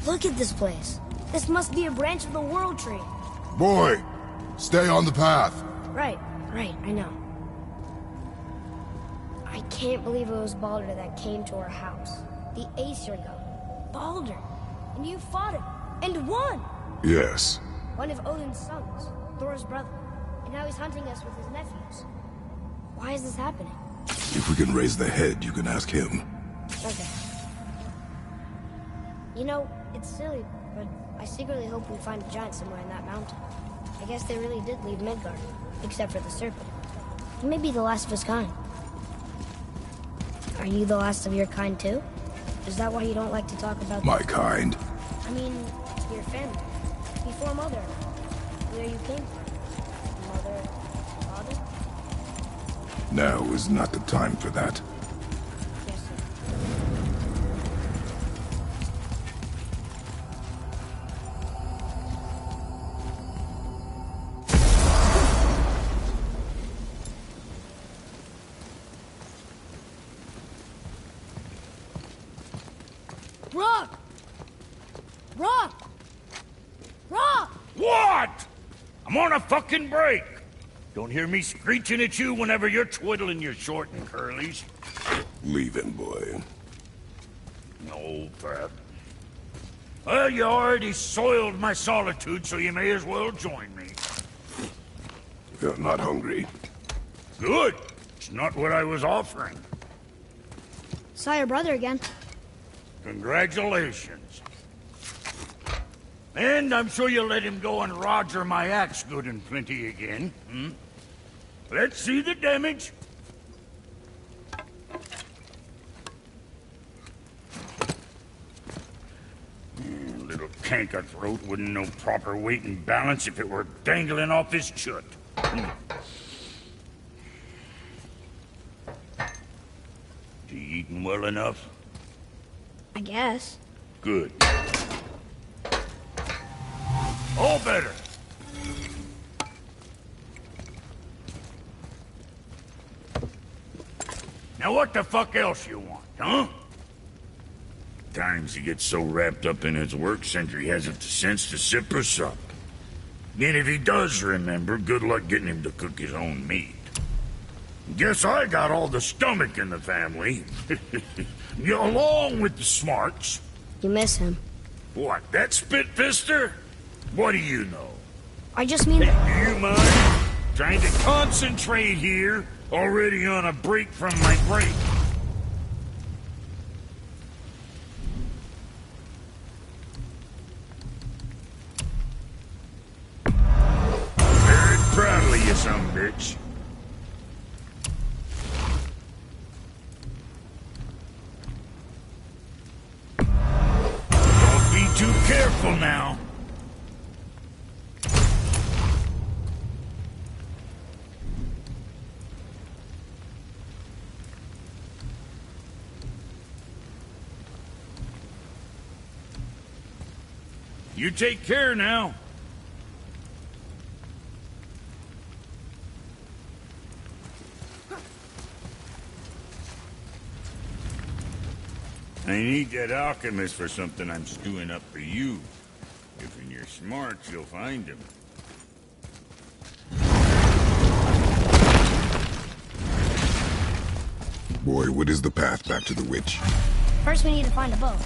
Look at this place. This must be a branch of the World Tree. Boy, stay on the path. Right, I know. I can't believe it was Baldur that came to our house. The Aesir god. Baldur. And you fought him. And won! Yes. One of Odin's sons. Thor's brother. And now he's hunting us with his nephews. Why is this happening? If we can raise the head, you can ask him. Okay. You know, it's silly, but I secretly hope we find a giant somewhere in that mountain. I guess they really did leave Midgard, except for the serpent. He may be the last of his kind. Are you the last of your kind too? Is that why you don't like to talk about my kind? I mean, your family. Before Mother. Where you came from. Mother, father? Now is not the time for that. Yes, sir. Rock! Rock! Rock! What? I'm on a fucking break. Don't hear me screeching at you whenever you're twiddling your short and curlies. Leave him, boy. No, Pat. Well, you already soiled my solitude, so you may as well join me. You're not hungry. Good. It's not what I was offering. Saw your brother again. Congratulations. And I'm sure you'll let him go and Roger my axe good and plenty again. Let's see the damage. Little canker throat wouldn't know proper weight and balance if it were dangling off his chut. You eating well enough? I guess. Good. All better. Now what the fuck else you want, huh? Times he gets so wrapped up in his work, Sentry hasn't the sense to sip or sup. And if he does remember, good luck getting him to cook his own meat. Guess I got all the stomach in the family. Along with the smarts. You miss him. What, that spit-fister? What do you know? I just mean... Do you mind? Trying to concentrate here, already on a break from my break. Very proud of you, son of a bitch. Don't be too careful now. You take care now. I need that alchemist for something I'm stewing up for you. If in your smarts, you'll find him. Boy, what is the path back to the witch? First we need to find a bow.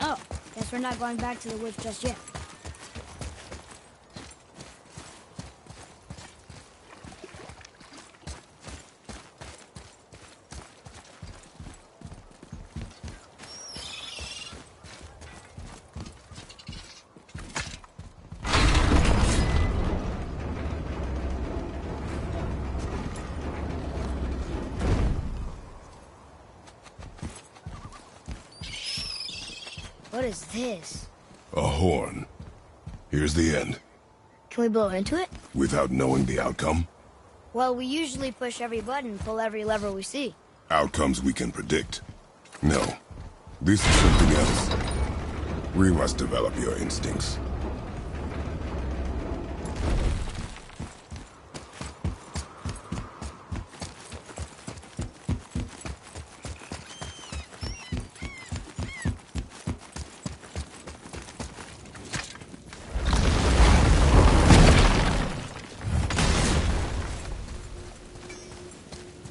Oh, guess we're not going back to the witch just yet. What is this? A horn. Here's the end. Can we blow into it? Without knowing the outcome? Well, we usually push every button, pull every lever we see. Outcomes we can predict. No. This is something else. We must develop your instincts.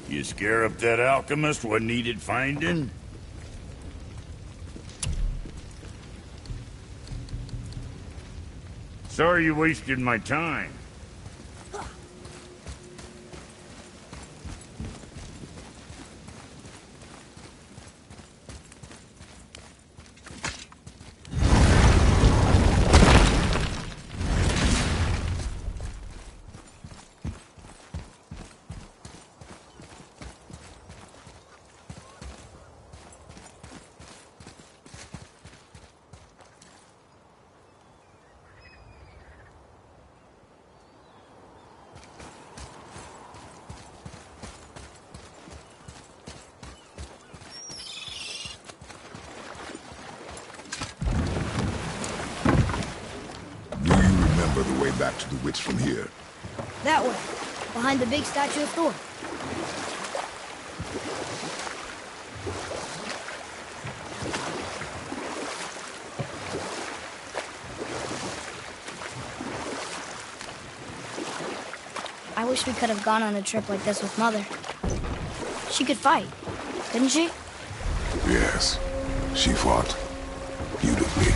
You scare up that alchemist what needed finding? Sorry you wasted my time. The way back to the witch from here. That way, behind the big statue of Thor. I wish we could have gone on a trip like this with Mother. She could fight, couldn't she? Yes, she fought beautifully.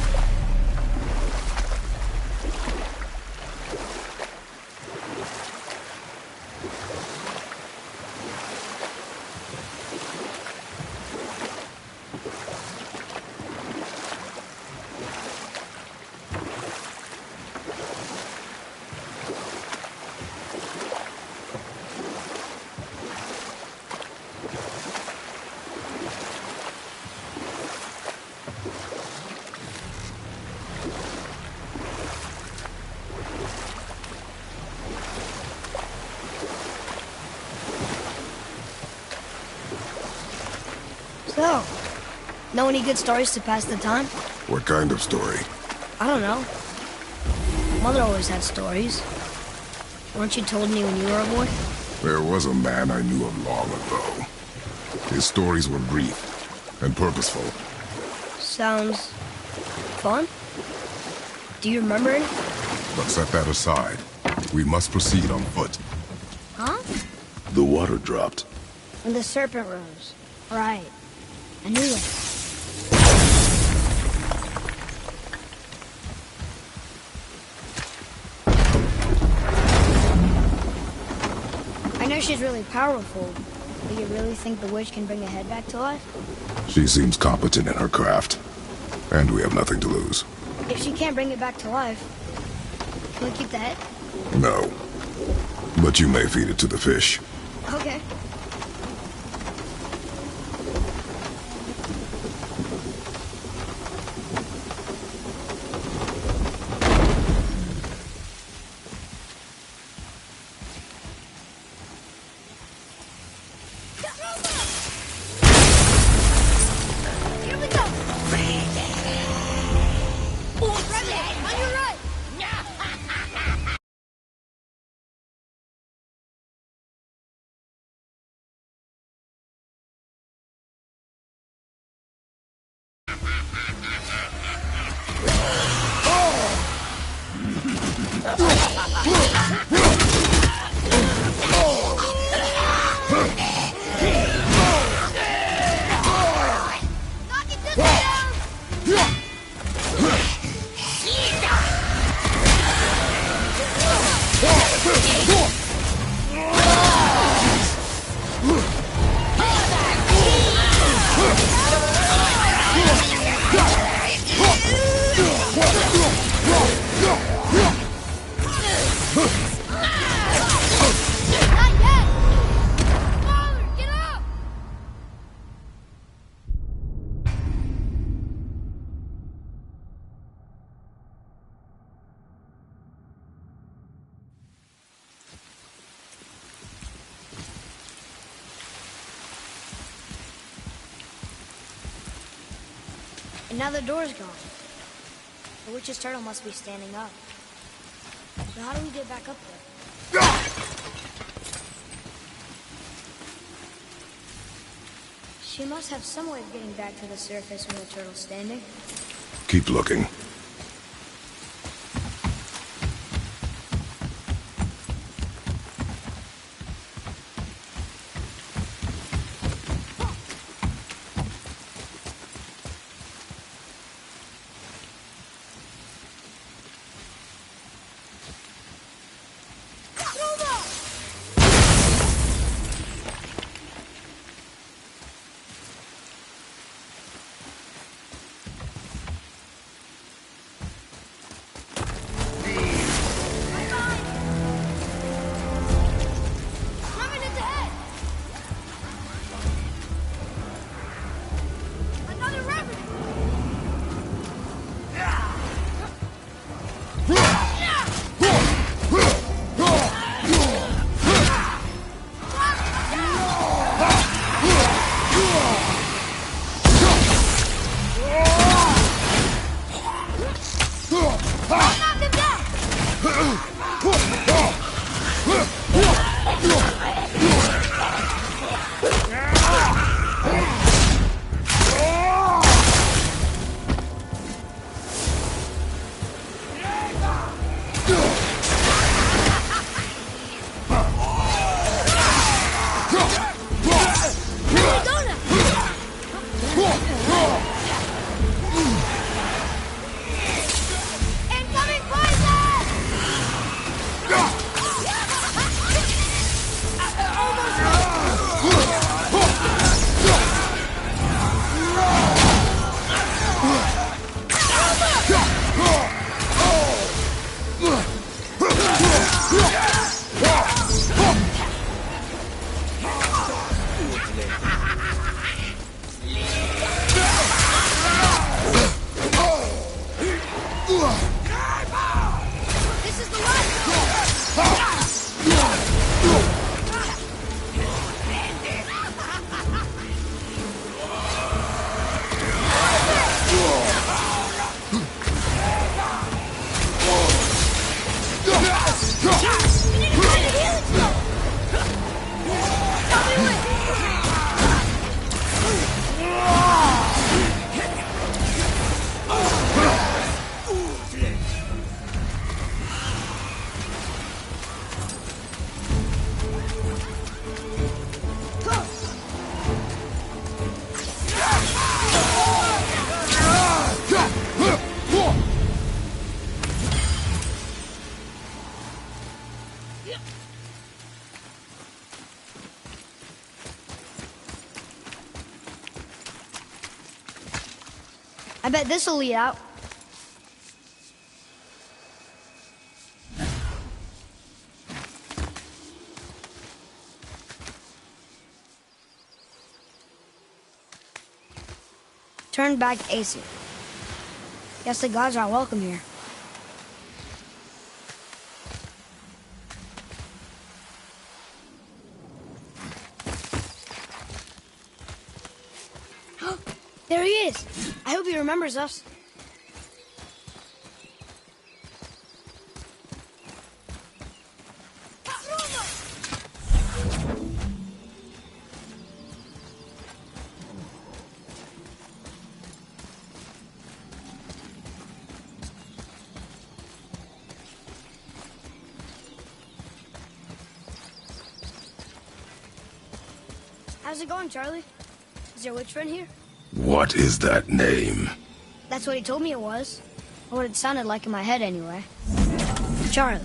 So, know any good stories to pass the time? What kind of story? I don't know. Mother always had stories. Weren't you told me when you were a boy? There was a man I knew of long ago. His stories were brief and purposeful. Sounds fun. Do you remember any? But set that aside. We must proceed on foot. Huh? The water dropped. When the serpent rose. Right. I knew it. I know she's really powerful, but you really think the witch can bring a head back to life? She seems competent in her craft, and we have nothing to lose. If she can't bring it back to life, can we keep the head? No. But you may feed it to the fish. Okay. And now the door's gone. The witch's turtle must be standing up. So how do we get back up there? She must have some way of getting back to the surface when the turtle's standing. Keep looking. I bet this'll lead out. Turn back AC. Guess the gods are welcome here. There he is. I hope he remembers us. How's it going, Charlie? Is your witch friend here? What is that name? That's what he told me it was. Or what it sounded like in my head, anyway. Charlie.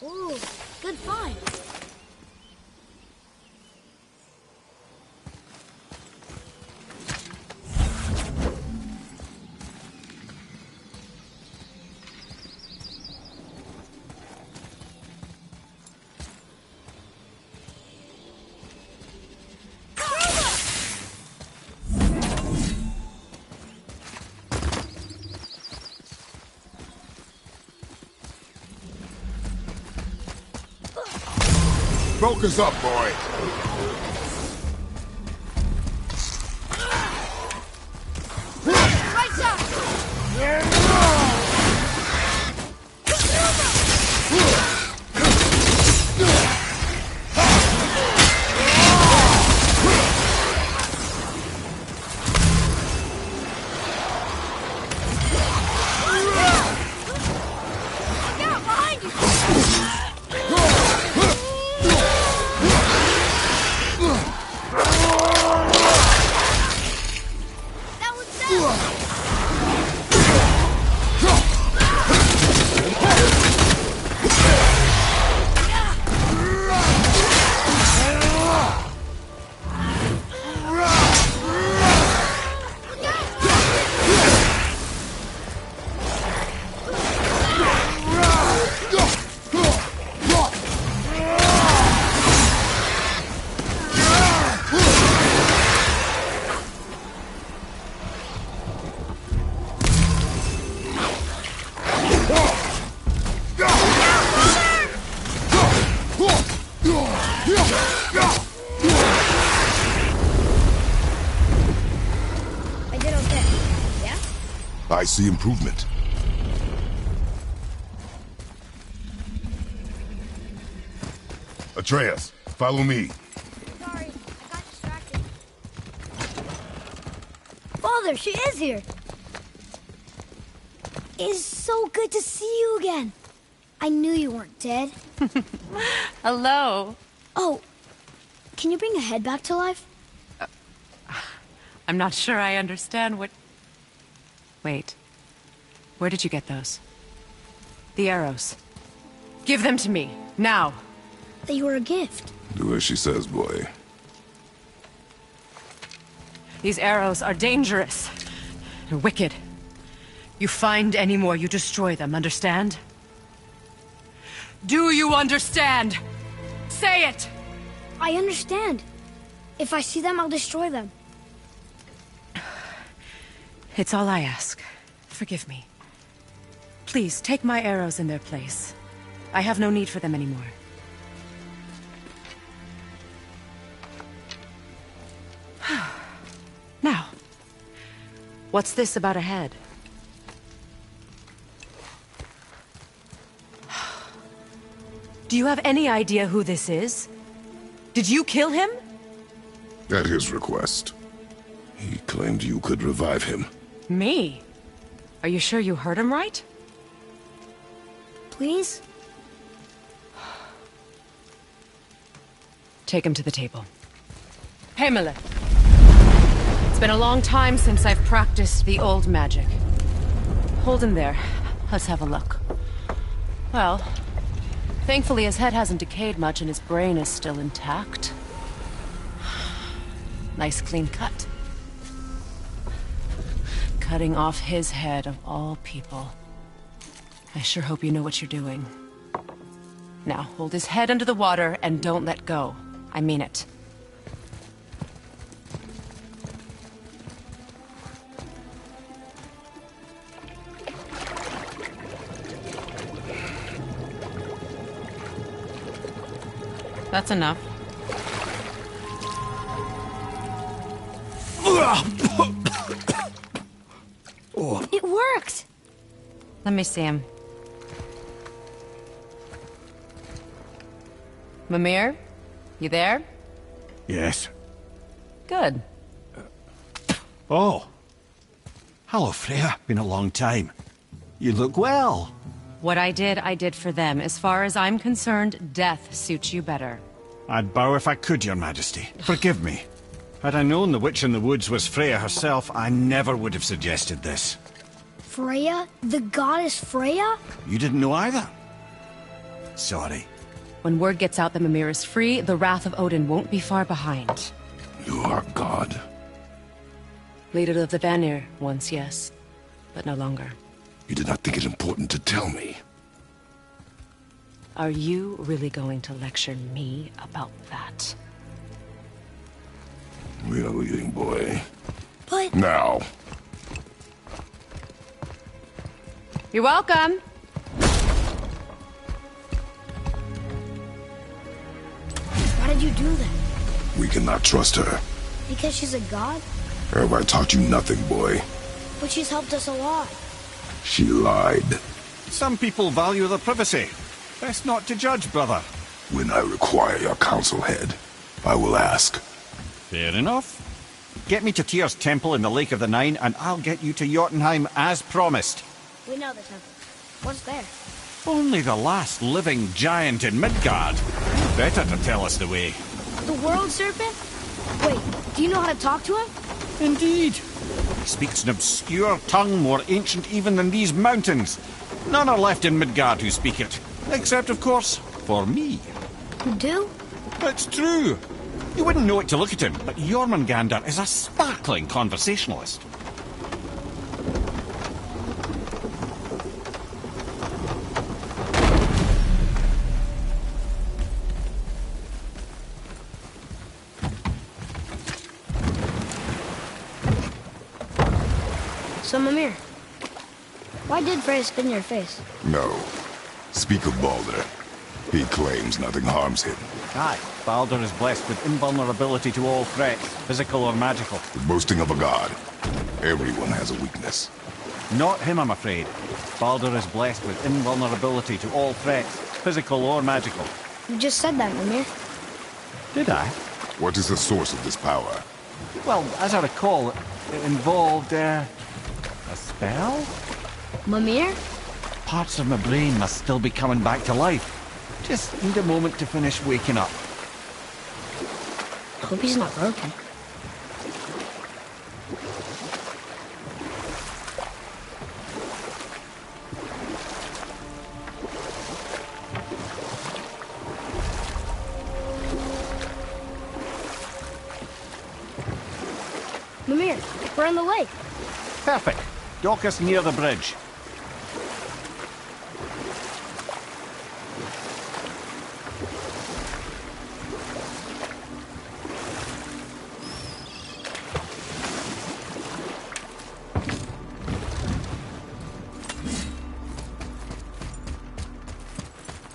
Ooh, good find. Focus up, boy. Right side! Look out, behind you! That one's down! I did okay. Yeah? I see improvement. Atreus, follow me. Sorry, I got distracted. Father, she is here. It's so good to see you again. I knew you weren't dead. Hello. Oh, can you bring a head back to life? I'm not sure I understand what... Wait. Where did you get those? The arrows. Give them to me, now. They were a gift. Do as she says, boy. These arrows are dangerous. They're wicked. You find any more, you destroy them, understand? Do you understand? Say it! I understand. If I see them, I'll destroy them. It's all I ask. Forgive me. Please, take my arrows in their place. I have no need for them anymore. Now, what's this about a head? Do you have any idea who this is? Did you kill him? At his request. He claimed you could revive him. Me? Are you sure you heard him right? Please? Take him to the table. Hamlet. It's been a long time since I've practiced the old magic. Hold him there. Let's have a look. Well, thankfully his head hasn't decayed much and his brain is still intact. Nice clean cut. Cutting off his head of all people. I sure hope you know what you're doing. Now, hold his head under the water and don't let go. I mean it. That's enough. It worked! Let me see him. Mimir? You there? Yes. Good. Oh. Hello, Freya. Been a long time. You look well. What I did for them. As far as I'm concerned, death suits you better. I'd bow if I could, Your Majesty. Forgive me. Had I known the witch in the woods was Freya herself, I never would have suggested this. Freya? The goddess Freya? You didn't know either? Sorry. When word gets out that Mimir is free, the wrath of Odin won't be far behind. You are God. Leader of the Vanir, once yes, but no longer. You did not think it important to tell me. Are you really going to lecture me about that? We are leaving, boy. But... Now. You're welcome. would you do that? We cannot trust her. Because she's a god? Have I taught you nothing, boy? But she's helped us a lot. She lied. Some people value their privacy. Best not to judge, brother. When I require your council head, I will ask. Fair enough. Get me to Tyr's temple in the Lake of the Nine, and I'll get you to Jotunheim as promised. We know the temple. What's there? Only the last living giant in Midgard. Better to tell us the way. The world serpent? Wait, do you know how to talk to him? Indeed. He speaks an obscure tongue more ancient even than these mountains. None are left in Midgard who speak it. Except, of course, for me. You do? It's true. You wouldn't know it to look at him, but Jormungandr is a sparkling conversationalist. So, Mimir, why did Frey spit in your face? No. Speak of Balder. He claims nothing harms him. Aye, Baldur is blessed with invulnerability to all threats, physical or magical. The boasting of a god. Everyone has a weakness. Not him, I'm afraid. Baldur is blessed with invulnerability to all threats, physical or magical. You just said that, Mimir. Did I? What is the source of this power? Well, as I recall, it involved, a spell? Mimir? Parts of my brain must still be coming back to life. Just need a moment to finish waking up. I hope he's not broken. Mimir, we're in the lake. Perfect. Dock us near the bridge.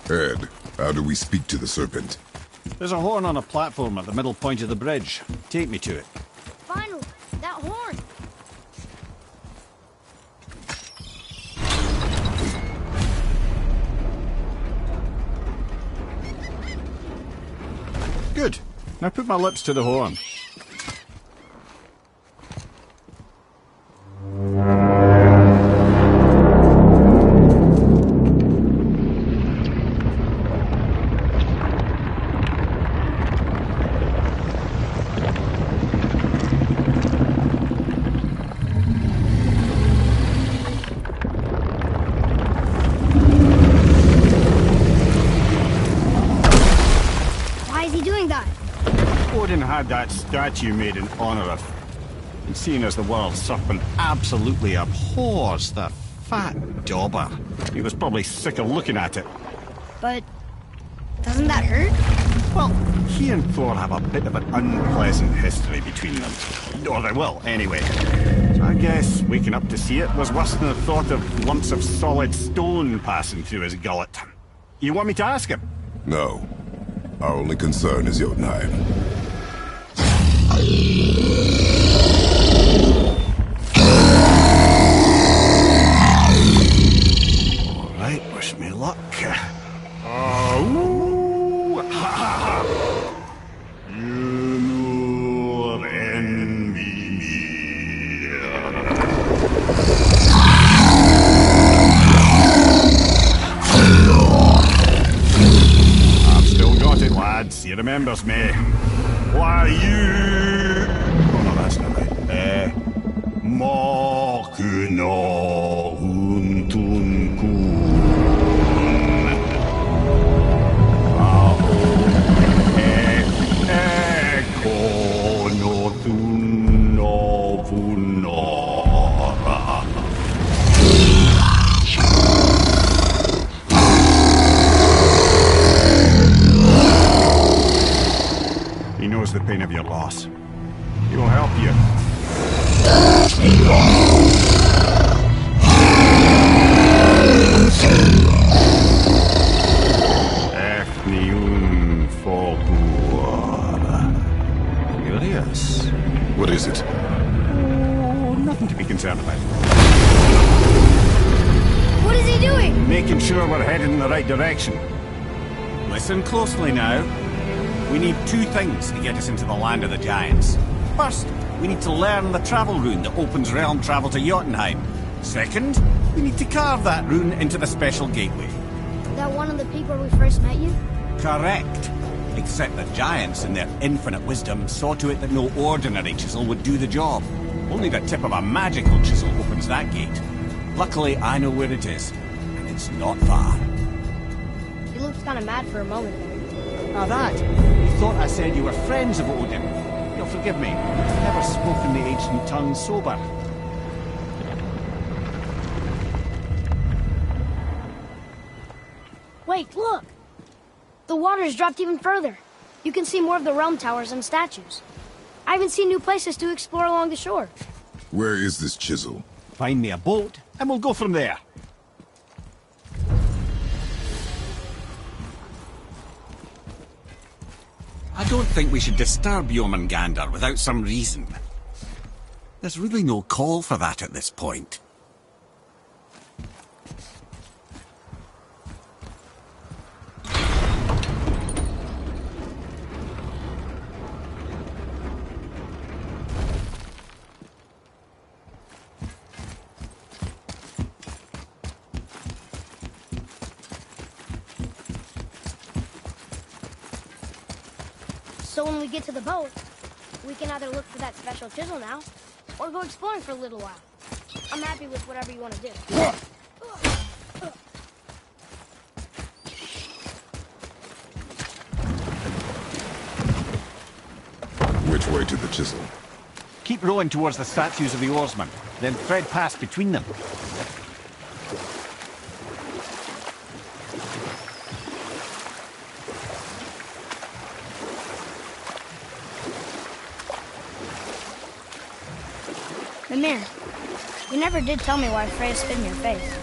Ed, how do we speak to the serpent? There's a horn on a platform at the middle point of the bridge. Take me to it. Finally, that horn. Good. Now put my lips to the horn. Odin had that statue made in honor of. And seeing as the world serpent absolutely abhors the fat dauber, he was probably sick of looking at it. But doesn't that hurt? Well, he and Thor have a bit of an unpleasant history between them. Or they will, anyway. So I guess waking up to see it was worse than the thought of lumps of solid stone passing through his gullet. You want me to ask him? No. Our only concern is Jotunheim. Alright, wish me luck. Ooh, ha, ha, ha. You nor envy me. I've still got it, lads. He remembers me. Why, you... Oh, no, that's not right. Makuna untun kun. Eko no tun no funora. He knows the pain of your loss. He will help you. What is he doing? Making sure we're headed in the right direction. Listen closely now. We need two things to get us into the land of the giants. First, we need to learn the travel rune that opens realm travel to Jotunheim. Second, we need to carve that rune into the special gateway. That one of the people we first met you? Correct. Except the giants, in their infinite wisdom, saw to it that no ordinary chisel would do the job. Only the tip of a magical chisel opens that gate. Luckily, I know where it is, and it's not far. He looked kind of mad for a moment there. Now that, you thought I said you were friends of Odin. You'll forgive me. I've never spoken the ancient tongue sober. Wait, look! The water's dropped even further. You can see more of the realm towers and statues. I even see new places to explore along the shore. Where is this chisel? Find me a boat, and we'll go from there. I don't think we should disturb Jormungandr without some reason. There's really no call for that at this point. So when we get to the boat, we can either look for that special chisel now, or go exploring for a little while. I'm happy with whatever you want to do. Which way to the chisel? Keep rowing towards the statues of the oarsmen, then thread past between them. Mimir, you never did tell me why Freya spit in your face.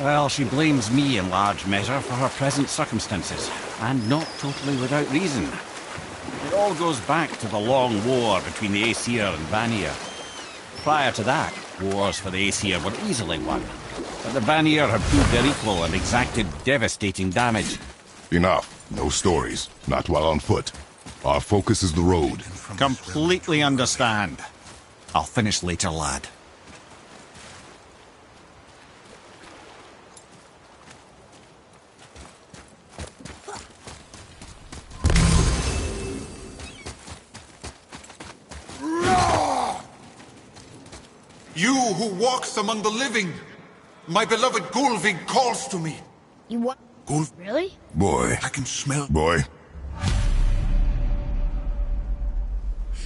Well, she blames me in large measure for her present circumstances, and not totally without reason. It all goes back to the long war between the Aesir and Vanir. Prior to that, wars for the Aesir were easily won, but the Vanir had proved their equal and exacted devastating damage. Enough. No stories. Not while on foot. Our focus is the road. Completely understand. I'll finish later, lad. You who walks among the living, my beloved Gulvig calls to me. You what? Really? Boy. I can smell... Boy.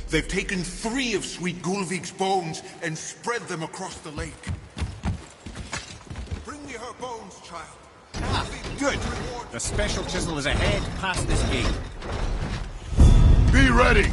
They've taken 3 of sweet Gulvig's bones and spread them across the lake. Bring me her bones, child. Good. The special chisel is ahead, past this gate. Be ready!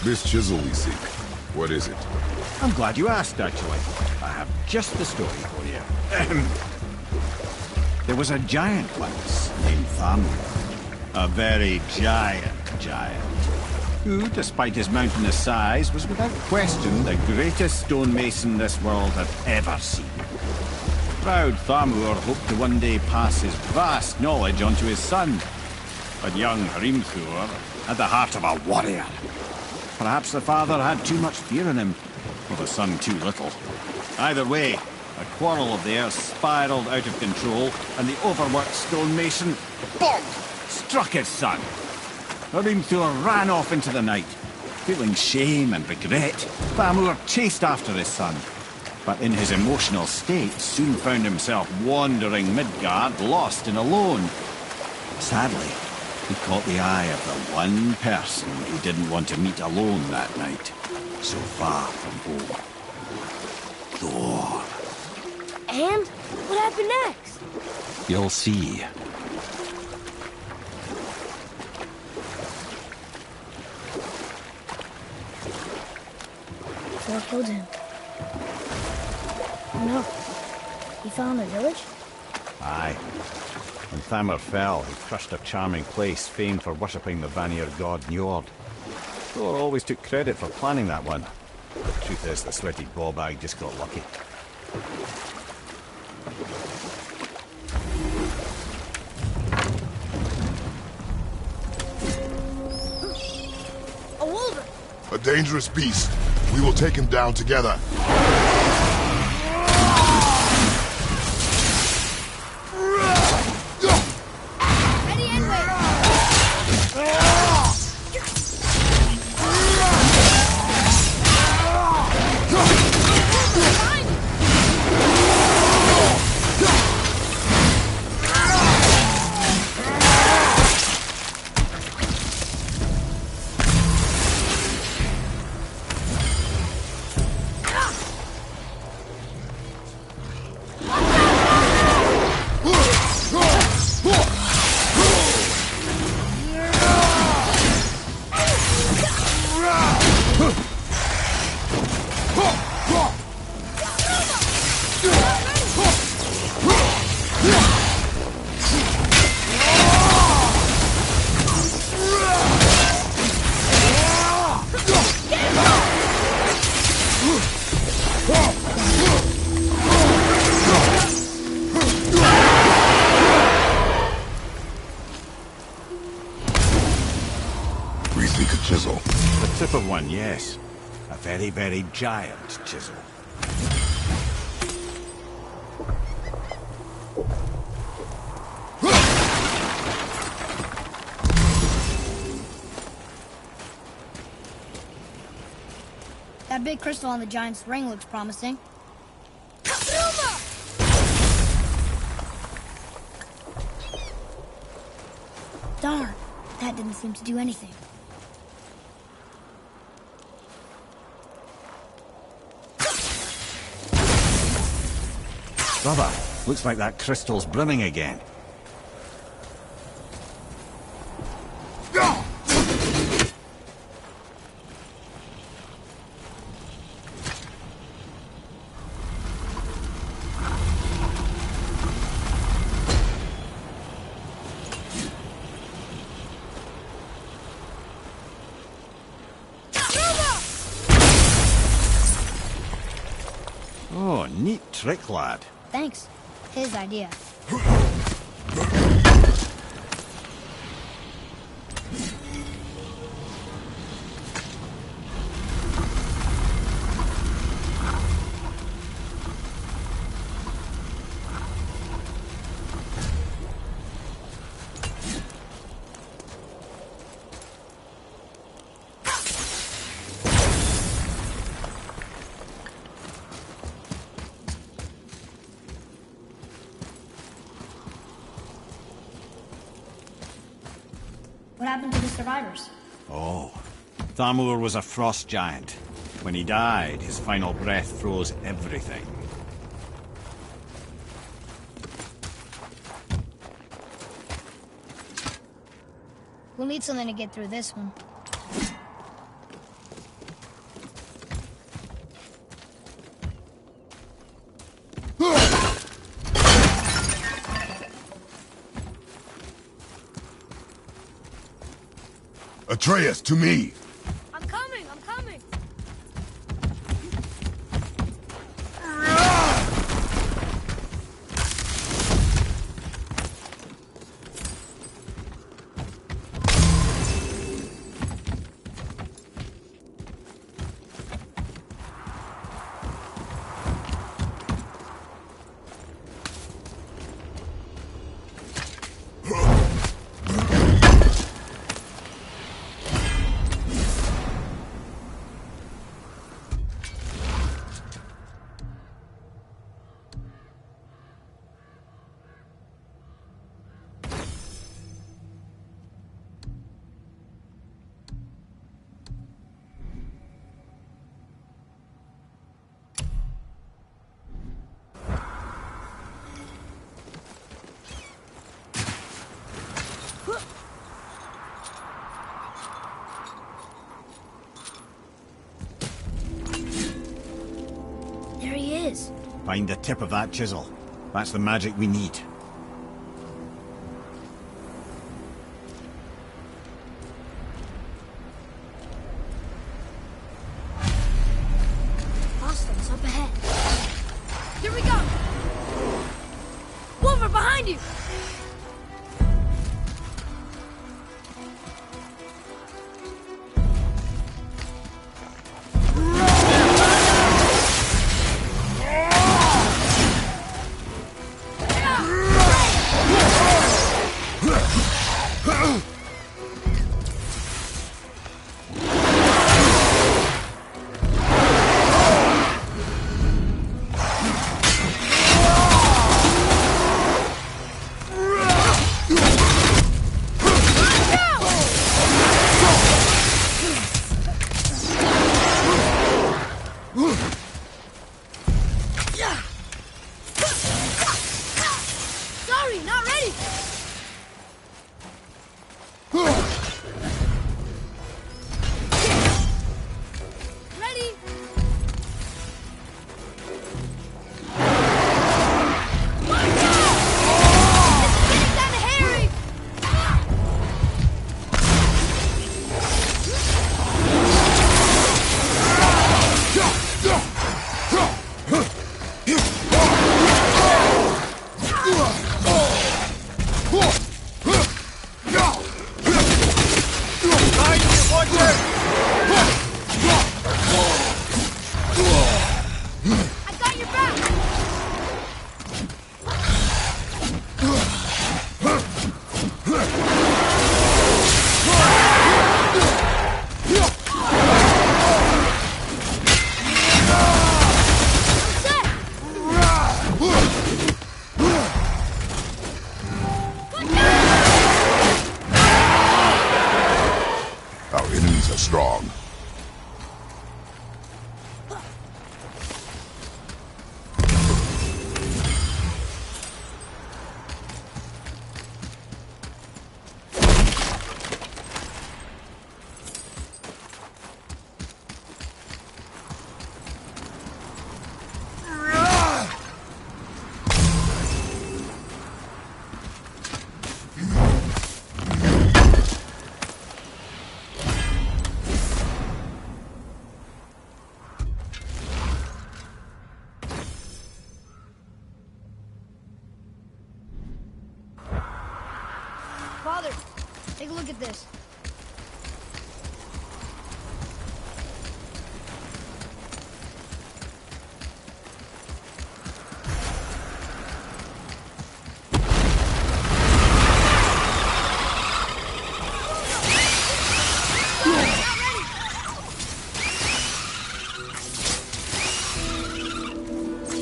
This chisel we seek, what is it? I'm glad you asked, actually. I have just the story for you. There was a giant once, named Thamur. A very giant, who, despite his mountainous size, was without question the greatest stonemason this world had ever seen. Proud Thamur hoped to one day pass his vast knowledge onto his son. But young Hrimthur had the heart of a warrior. Perhaps the father had too much fear in him, or the son too little. Either way, a quarrel of theirs spiraled out of control, and the overworked stonemason, bonk, struck his son. Hrimthur ran off into the night. Feeling shame and regret, Thamur chased after his son, but in his emotional state soon found himself wandering Midgard, lost and alone. Sadly, He caught the eye of the one person he didn't want to meet alone that night, so far from home. Thor. And what happened next? You'll see. Thor killed him. Oh no. He fell in the village? Aye. When Thamur fell, he crushed a charming place famed for worshipping the Vanir god Njord. Thor always took credit for planning that one. The truth is, the sweaty ballbag just got lucky. A wolverine! A dangerous beast. We will take him down together. Ready and wait! We seek a chisel. The tip of one, yes. A very, very giant chisel. That big crystal on the giant's ring looks promising. Darn, that didn't seem to do anything. Brother, looks like that crystal's brimming again. Oh, neat trick, lad. Thanks. His idea. What happened to the survivors? Oh, Thamur was a frost giant. When he died, his final breath froze everything. We'll need something to get through this one. Atreus, to me! I'm coming! I'm coming! is. Find the tip of that chisel. That's the magic we need. Hostiles up ahead. Here we go! Wolver, behind you! Sorry, not ready! Ready? Watch out! This is getting kinda hairy! I got your back! I'm set! Our enemies are strong. Father, take a look at this.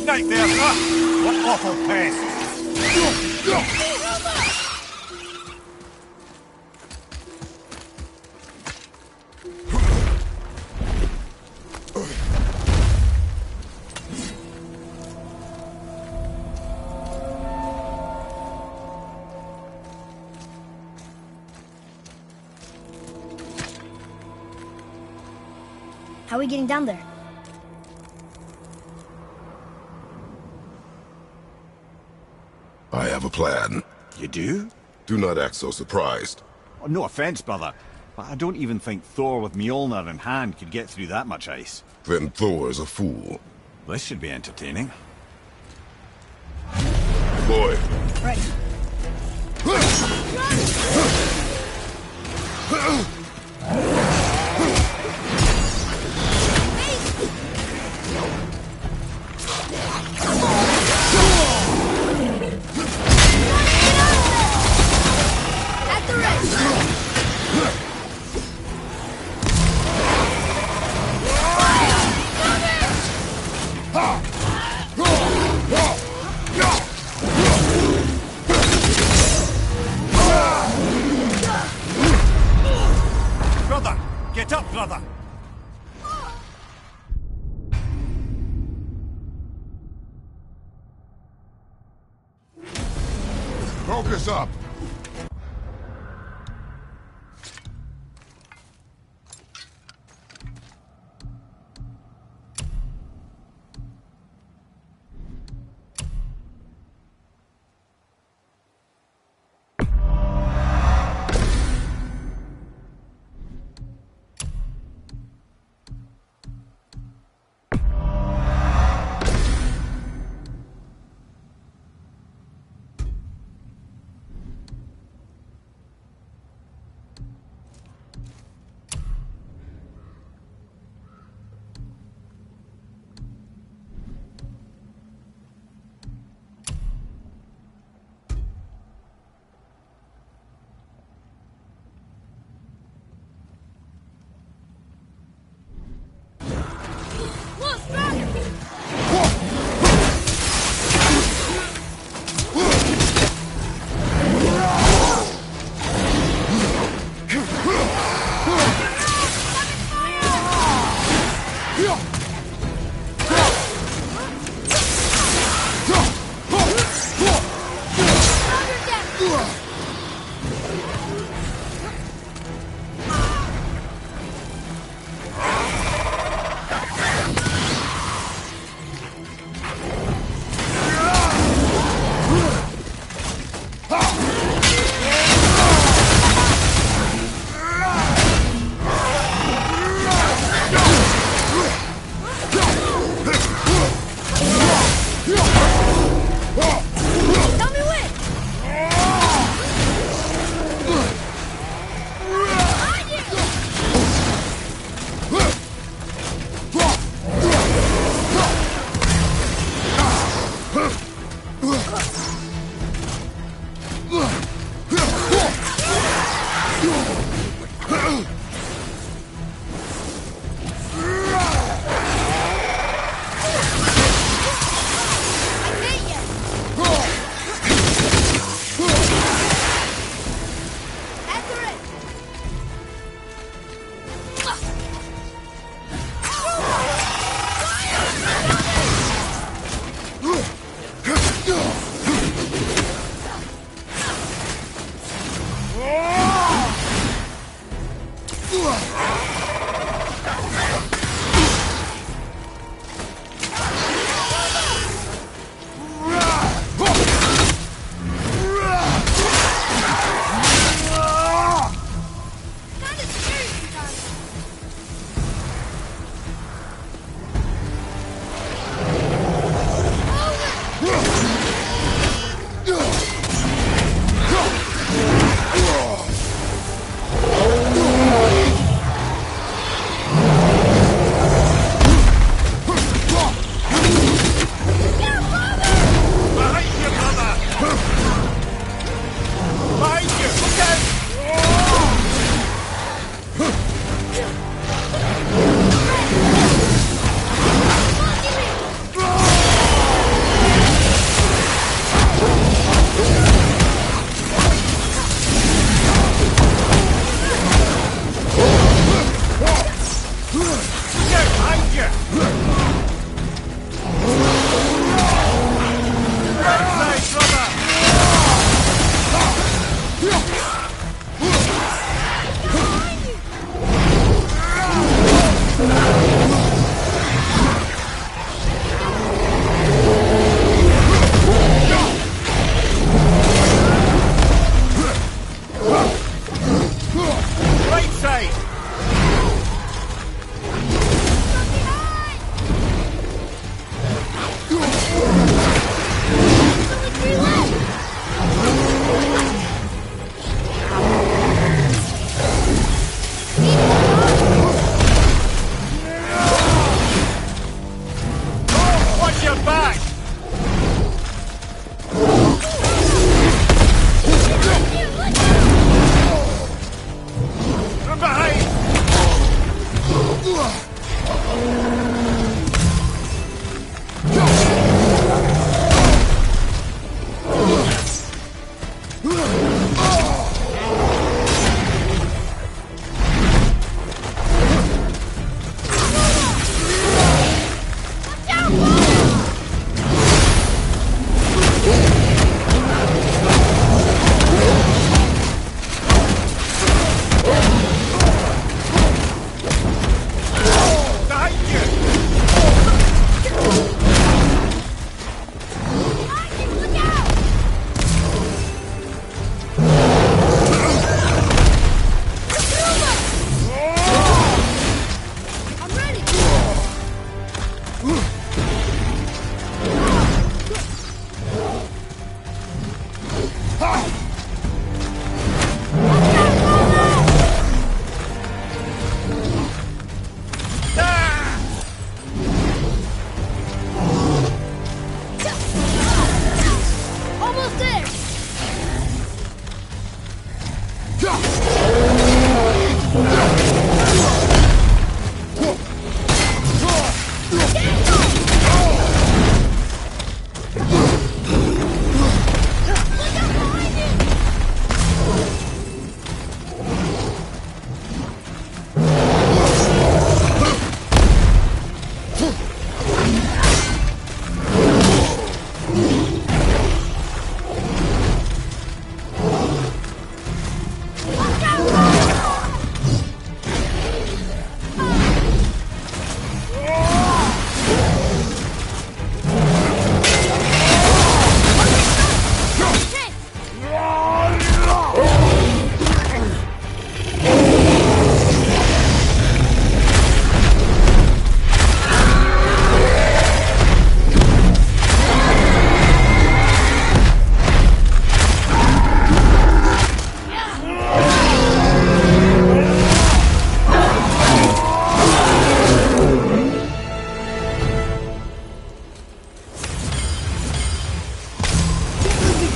Snake there, sir! What awful pest! How are we getting down there? I have a plan. You do? Do not act so surprised. Oh, no offense, brother, but I don't even think Thor with Mjolnir in hand could get through that much ice. Then Thor's a fool. This should be entertaining. Boy, Ready. At the rest. Brother! Get up, brother! focus up.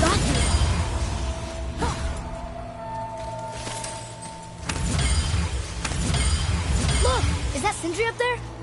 got here? Look! Is that Sindri up there?